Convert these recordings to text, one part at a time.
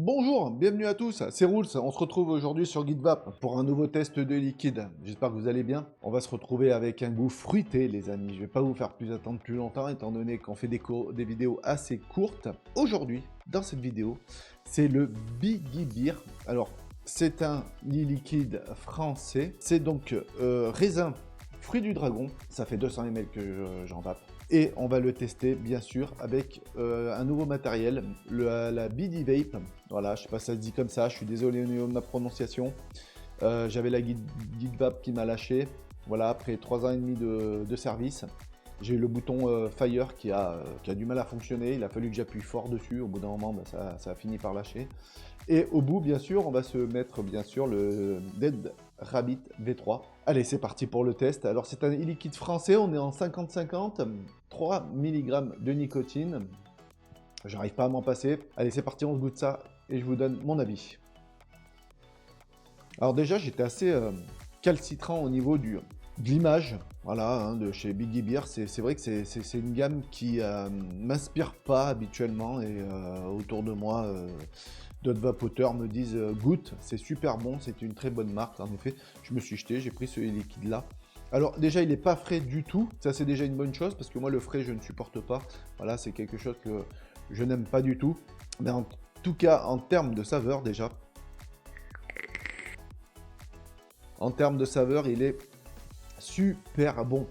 Bonjour, bienvenue à tous, c'est Rules, on se retrouve aujourd'hui sur GitVap pour un nouveau test de liquide. J'espère que vous allez bien. On va se retrouver avec un goût fruité les amis, je vais pas vous faire plus attendre plus longtemps étant donné qu'on fait des vidéos assez courtes. Aujourd'hui, dans cette vidéo, c'est le Biggie Beer. Alors, c'est un lit liquide français, c'est donc raisin fruit du dragon, ça fait 200 ml que j'en vape. Et on va le tester bien sûr avec un nouveau matériel, la BD Vape. Voilà, je sais pas si ça se dit comme ça, je suis désolé au niveau de ma prononciation. J'avais la guide Vape qui m'a lâché. Voilà, après 3 ans et demi de service, j'ai eu le bouton Fire qui a du mal à fonctionner. Il a fallu que j'appuie fort dessus. Au bout d'un moment, bah, ça a fini par lâcher. Et au bout, bien sûr, on va se mettre bien sûr le Dead Rabbit V3. Allez, c'est parti pour le test. Alors, c'est un e-liquide français. On est en 50-50, 3 mg de nicotine. J'arrive pas à m'en passer. Allez, c'est parti, on se goûte ça et je vous donne mon avis. Alors déjà, j'étais assez calcitrant au niveau de l'image, voilà, hein, de chez Biggie Beer. C'est vrai que c'est une gamme qui m'inspire pas habituellement et autour de moi, d'autres vapoteurs me disent goûte, c'est super bon, c'est une très bonne marque. En effet, je me suis jeté, j'ai pris ce liquide là. Alors déjà, il n'est pas frais du tout, ça c'est déjà une bonne chose parce que moi le frais je ne supporte pas. Voilà, c'est quelque chose que je n'aime pas du tout. Mais en tout cas, en termes de saveur déjà, en termes de saveur, il est super bon.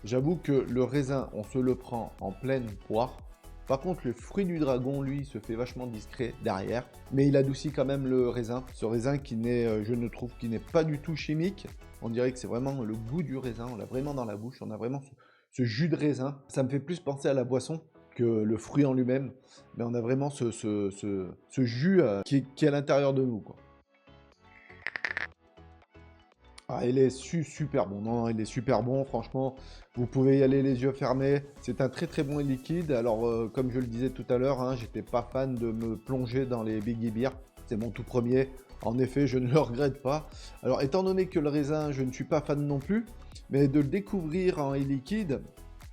J'avoue que le raisin, on se le prend en pleine poire. Par contre, le fruit du dragon, lui, se fait vachement discret derrière. Mais il adoucit quand même le raisin. Ce raisin qui n'est, je ne trouve, qui n'est pas du tout chimique. On dirait que c'est vraiment le goût du raisin. On l'a vraiment dans la bouche. On a vraiment ce jus de raisin. Ça me fait plus penser à la boisson que le fruit en lui-même. Mais on a vraiment ce jus qui est à l'intérieur de nous, quoi. Ah, il est super bon. Non, il est super bon. Franchement, vous pouvez y aller les yeux fermés. C'est un très très bon liquide. Alors, comme je le disais tout à l'heure, hein, j'étais pas fan de me plonger dans les Biggie Beer. C'est mon tout premier. En effet, je ne le regrette pas. Alors, étant donné que le raisin, je ne suis pas fan non plus, mais de le découvrir en liquide,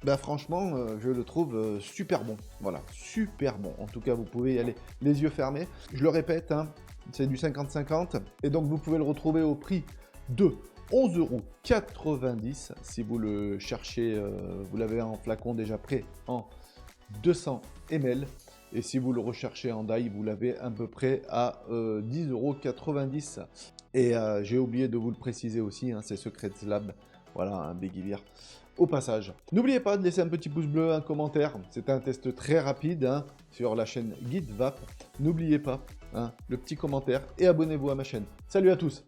bah franchement, je le trouve super bon. Voilà, super bon. En tout cas, vous pouvez y aller les yeux fermés. Je le répète, hein, c'est du 50-50. Et donc, vous pouvez le retrouver au prix de 11,90 € si vous le cherchez, vous l'avez en flacon déjà prêt en 200 ml. Et si vous le recherchez en die, vous l'avez à peu près à 10,90 €. Et j'ai oublié de vous le préciser aussi, hein, c'est Secret Lab. Voilà, un Biggie Beer. Au passage, n'oubliez pas de laisser un petit pouce bleu, un commentaire. C'est un test très rapide hein, sur la chaîne GitVap. N'oubliez pas hein, le petit commentaire et abonnez-vous à ma chaîne. Salut à tous!